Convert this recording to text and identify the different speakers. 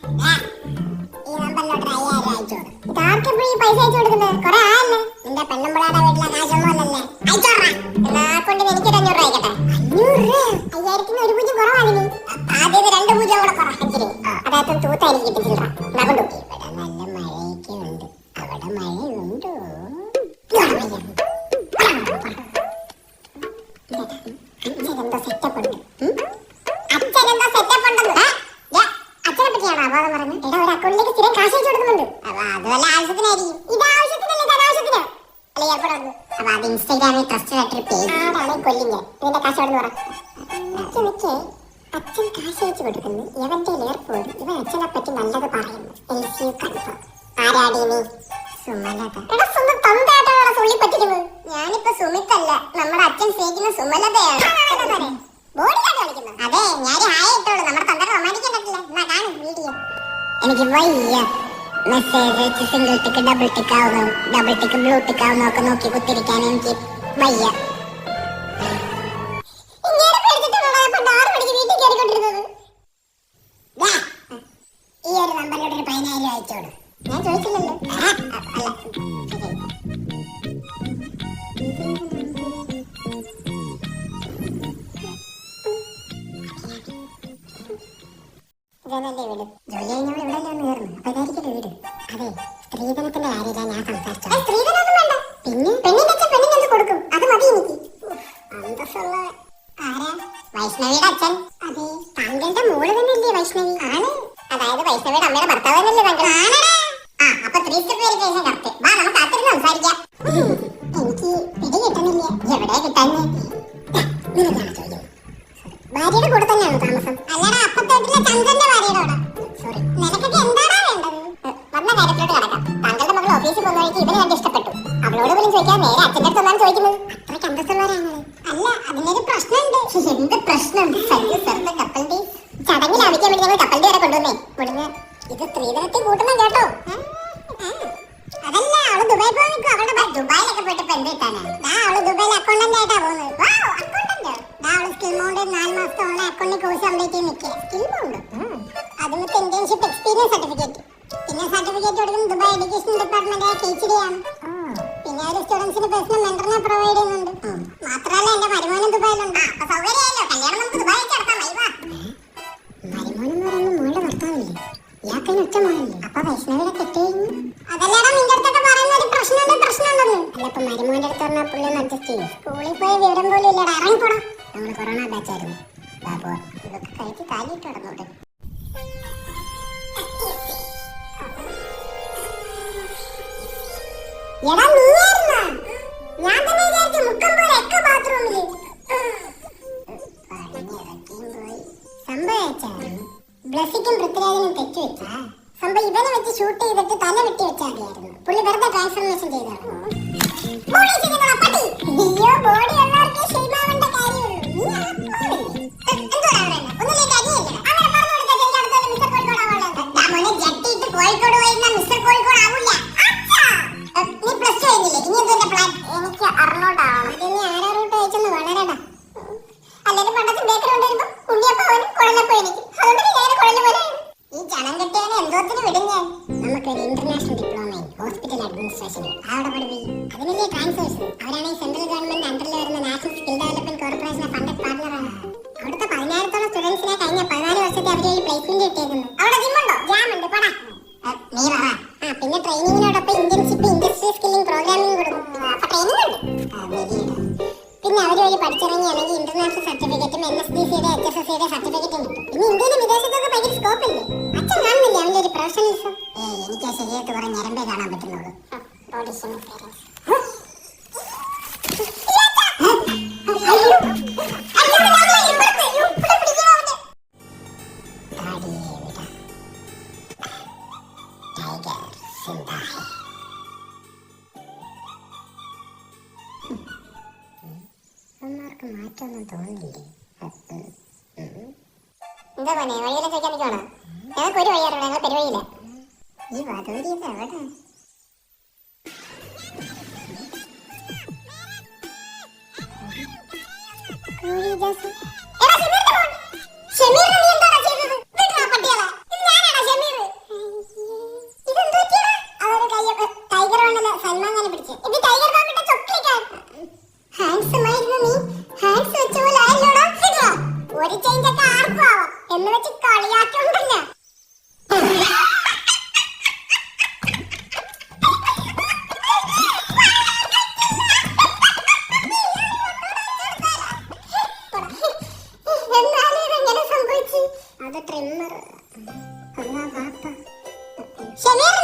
Speaker 1: ഈ നമ്പറിലോട്ട് 5000 അയച്ചോട്. ഇതാർക്കെപ്പോ ഈ പൈസ അയച്ചു കൊടുക്കുന്നത്? കുറെ ആയല്ലേ. നിന്റെ പെണ്ണുമ്പിളാടെ വീട്ടിലെ കാശൊന്നുമല്ലല്ലേ. അയച്ചോടാ. എന്നാ കൊണ്ട് എനിക്കൊരു 500 അയക്കട്ടെ. 500 5000ത്തിന് ഒരു പൂജ്യം കുറവാണ്. ആദ്യം 2 പൂജ്യം കൂടെ കുറച്ചിരി. അതായത് തൂത്തായിരിക്കും കിട്ടിച്ചില്ല. എന്നാ കൊണ്ട് ഇവിടെ നല്ല മഴയൊക്കെ ഉണ്ട്. അവിടെ മഴയുണ്ടോ? അച്ഛനെന്തോ സെറ്റപ്പ് ഉണ്ട്. അച്ഛനെന്തോ സെറ്റപ്പ് ഉണ്ടെന്ന് അച്ഛനെ പറ്റിയാണോ അബോധം പറഞ്ഞത്? എടാ ഒരു അക്കൗണ്ടിലേക്ക് സ്ഥിരം കാശ് അയച്ചു കൊടുക്കുന്നുണ്ട്. അപ്പൊ അത് വല്ല ആവശ്യത്തിനായിരിക്കും. ഇത് ആവശ്യത്തിനല്ലേ ധനാവശ്യത്തിന് അല്ലെ ഏർപ്പെടുന്നു. അപ്പൊ അത് ഇൻസ്റ്റാഗ്രാമിൽ ട്രസ്റ്റഡ് ആയിട്ടൊരു പേജ് ആടാണ് കൊല്ലിങ്ങ. ഇതിന്റെ കാശ് അവിടെ പറ. അച്ഛൻ കാശ് അയച്ചു കൊടുക്കുന്നു. എവന്റെ ഏർപ്പോട് ഇവൻ അച്ഛനെ പറ്റി നല്ലത് പറയുന്നു. LCU confirm. ആരാടി നീ? സുമലത. എടാ സ്വന്തം തന്തയായിട്ടാണ് സുള്ളി പറ്റിക്കുന്നത്. ഞാനിപ്പോ സുമിത്തല്ല, നമ്മുടെ അച്ഛൻ സ്നേഹിക്കുന്ന സുമലതയാണ്. ബോഡിയാണ് കളിക്കുന്നത്. അതെ ഞാൻ ഹായ് ഇട്ടോളൂ. നമ്മുടെ തന്തയുടെ റൊമാൻറ്റിക് കണ്ടിട്ടില്ല. എന്നാ കാണും വീഡിയോ. എനിക്ക് വയ്യ message single tick double tick ആവുന്നു, ഡബിൾ ടിക്ക് ബ്ലൂ ടിക്ക് ആവുന്നു ഒക്കെ നോക്കി കുത്തിരിക്കാൻ എനിക്ക് വയ്യ. ഈ ഒരു നമ്പറിലോട്ട് ഒരു 10000 അയച്ചോളൂ. ഞാൻ ചോദിച്ചില്ലല്ലോ. ഇതല്ലേ വീട്. ജോലി കഴിഞ്ഞവൾ ഇവിടെ നേർന്നു. അപ്പൊ ഇതായിരിക്കും വീട്. അതെ സ്ത്രീധനത്തിന്റെ കാര്യമില്ല ഞാൻ സംസാരിച്ചത്. സ്ത്രീധനൊന്നും വേണ്ട. പിന്നെ പെണ്ണിന്റെ അച്ഛൻ പെണ്ണിന് എന്ത് കൊടുക്കും? അത് മതി എനിക്ക്. അന്തസ്സുള്ള ആരാ? വൈഷ്ണവിയുടെ അച്ഛൻ. അതെ താങ്കളുടെ മോള് തന്നെയല്ലേ വൈഷ്ണവി? ആണ്. അതായത് വൈഷ്ണവിയുടെ അമ്മയുടെ ഭർത്താവ് തന്നെയല്ലേ താങ്കൾ? ആണടാ. അപ്പൊ 3 സ്റ്റെപ്പ് വെരിഫിക്കേഷൻ കറക്റ്റ്. വാ നമുക്ക് കാത്തിരുന്ന് സംസാരിക്കാം. എനിക്ക് പിടി കിട്ടുന്നില്ല. എവിടെ കിട്ടാന്ന്? നിനക്കാണ് ചോദിക്കുന്നത്. ഭാര്യയുടെ കൂടെ തന്നെയാണോ താമസം? അല്ലടാ അപ്പത്തോട്ടിലെ ചന്ദ്രന്റെ ഭാര്യയുടെ കൂടെ. സോറി. നിനക്കൊക്കെ എന്താടാ വേണ്ടത്? വന്ന കാര്യത്തിലോട്ട് കിടക്കാം. താങ്കളുടെ മകൾ ഓഫീസിൽ പോകുന്ന വഴിക്ക് ഇവന് കണ്ട് ഇഷ്ടപ്പെട്ടു. അവളോട് പോലും ചോദിക്കാൻ നേരെ അച്ഛൻ്റെ അടുത്ത് ഒന്നാണ് ചോദിക്കുന്നത്. അത്രയ്ക്ക് അന്തസ്സുള്ളവരാണ്. അല്ല അതിനൊരു പ്രശ്നമുണ്ട്. എന്ത് പ്രശ്നം? ചടങ്ങിൽ അവിക്കാൻ വേണ്ടി ഞങ്ങൾ കപ്പലിന്റെ വരെ കൊണ്ടുവന്നേ. മുടിഞ്ഞ ഇത് സ്ത്രീധനത്തിൽ കൂട്ടണം കേട്ടോ. അതല്ല അവള് ദുബായി പോയി നിൽക്കും. അവളുടെ ദുബായിലൊക്കെ പോയിട്ട് ഇപ്പൊ എന്ത് കിട്ടാനാ? അവള് ദുബായിൽ അക്കൗണ്ടന്റ് ആയിട്ടാ പോകുന്നത്. അവള് സ്കിൽ മൗണ്ട് 4 മാസത്തെ ഓൺലൈൻ അക്കൗണ്ടിൽ കോഴ്സ് കംപ്ലീറ്റ് ചെയ്ത് നിൽക്കുക. സ്കിൽ മൗണ്ട് അതിനകത്ത് ഇന്റേൺഷിപ്പ് എക്സ്പീരിയൻസ് സർട്ടിഫിക്കറ്റ്. പിന്നെ സർട്ടിഫിക്കറ്റ് കൊടുക്കുന്നത് ദുബായ് എഡ്യൂക്കേഷൻ ഡിപ്പാർട്ട്മെന്റായ PhD-യാണ്. പിന്നെ ഒരു സ്റ്റുഡൻസിന് പേഴ്സണൽ മെന്ററിനെ പ്രൊവൈഡ് ചെയ്യുന്നുണ്ട്. മാത്രമല്ല എന്റെ മരുമോനും ദുബായിലുണ്ട്. അപ്പൊ സൗകര്യമായല്ലോ. കല്യാണം നമുക്ക് ദുബായിൽ നടത്താം. മരുമോനെന്ന് പറയുന്ന മോളുടെ ഭർത്താവില്ലേ? ഇയാൾക്കതിന് ഒറ്റ മോനല്ലേ? അപ്പൊ വൈഷ്ണവിനെ കെട്ടിയിരുന്നു. അതല്ലേടാ നിന്റെ അടുത്തൊക്കെ പറയുന്ന ഒരു പ്രശ്നമുണ്ടെന്ന്. അല്ല ഇപ്പൊ മരുമോന്റെ അടുത്ത് പറഞ്ഞാൽ പുള്ളി ഒന്ന് അഡ്ജസ്റ്റ് ചെയ്യും. സ്കൂളിൽ പോയി വിവരം പോലും ഇല്ലടാ. ഇറങ്ങിപ്പോടാ. നമ്മള് കൊറോണ ബാച്ചായിരുന്നു. ഇതൊക്കെ കഴിച്ച് കാലിട്ട് കിടന്നോട്ടെ. എടാ നീയായിരുന്നോ? ഞാൻ തന്നെ വിചാരിച്ചു മുക്കം പോലെ ഒക്കെ ബാത്റൂമില്. സംഭവിച്ചാണ് ബ്ലസ്സിക്കും പൃഥ്വിരാജിനും തെറ്റു വെച്ചാ സംഭവം ഇവനെ വെച്ച് ഷൂട്ട് ചെയ്തിട്ട് തല വെട്ടി വെച്ചാൽ മതിയായിരുന്നു. പുള്ളി വെറുതെ ട്രാൻസ്ഫർമേഷൻ ചെയ്താണ്. ബോഡി ഉള്ളവർക്ക് ഷെയ്മാവേണ്ട കാര്യമുള്ളൂ. കോഴിക്കോട് പോയിരുന്ന മിസ്റ്റർ കോഴിക്കോട് ആവില്ല. നീ പ്ലസ് ടു കഴിഞ്ഞില്ലേ? ഇനി എന്തിന്റെ പ്ലാൻ? എനിക്ക് അറിഞ്ഞോണ്ടാവണം. ഇനി ആരാ റൂട്ട് അയച്ചെന്ന് വളരടാ. അല്ലെങ്കിൽ പണ്ടത്തെ ബേക്കറി കൊണ്ടുവരുമ്പോ ഉണ്ണിയപ്പവനും കുഴലപ്പോ എനിക്ക്. അതുകൊണ്ട് ഞാൻ കുഴല് പോലെ ഈ ജനം കെട്ടിയാനെ എന്തോത്തിന് വിടും ഞാൻ. നമുക്കൊരു international diploma in hospital administration അവിടെ പഠിപ്പിക്കും. അതിനല്ലേ ട്രാൻസ്ഫേഴ്സ്. അവരാണ് ഈ സെൻട്രൽ ഗവൺമെന്റ് അണ്ടറിൽ വരുന്ന നാഷണൽ സ്കിൽ ഡെവലപ്മെന്റ് കോർപ്പറേഷന്റെ ഫണ്ടഡ് പാർട്ണറാണ്. അവിടുത്തെ 10,000-ഓളം സ്റ്റുഡൻസിനെ കഴിഞ്ഞ 14 വർഷത്തെ അവരെ ഈ പ്ലേസ്മെന്റ് കിട്ടിയേക്കുന്നു. അവിടെ ജിമ്മുണ്ടോ? ജാമുണ്ട്. പടാ നീ പറ. പിന്നെ ട്രെയിനിങ്ങിനോടൊപ്പം ഇന്റേൺഷിപ്പ് ഇൻഡസ്ട്രി സ്കില്ലിംഗ് പ്രോഗ്രാമിംഗ് കൊടുക്കും. അപ്പൊ ട്രെയിനിങ് ഉണ്ട്. പിന്നെ അവർ വഴി പഠിച്ചിറങ്ങിയാണെങ്കിൽ ഇന്റർനാഷണൽ സർട്ടിഫിക്കറ്റും NSDCയുടെ HFSCയുടെ സർട്ടിഫിക്കറ്റും കിട്ടും. പിന്നെ ഇന്ത്യയിലും വിദേശത്തൊക്കെ ഭയങ്കര സ്കോപ്പ് ഇല്ലേ? അച്ഛൻ കാണുന്നില്ലേ അവന്റെ ഒരു പ്രൊഫഷണലിസം? എനിക്ക് ആ ശരീരത്ത് കുറെ ഞരമ്പേ കാണാൻ പറ്റുന്നുള്ളൂ. മാറ്റൊന്നും തോന്നില്ലേ? എന്താ പണി? വഴിയെല്ലാം ചോദിക്കാൻ നിൽക്കുവാണോ? ഞങ്ങൾക്ക് ഒരു വഴിയാറോ? ഞങ്ങൾ പെരുവഴിയില്ല. ഈ വധൂരി എവിടെ? ഷമീർ അറിയാത്തോണ്ടല്ല. എന്നാലും ഇതെങ്ങനെ സംഭവിച്ചു? അത് ട്രിമ്മർ. ഷമീർ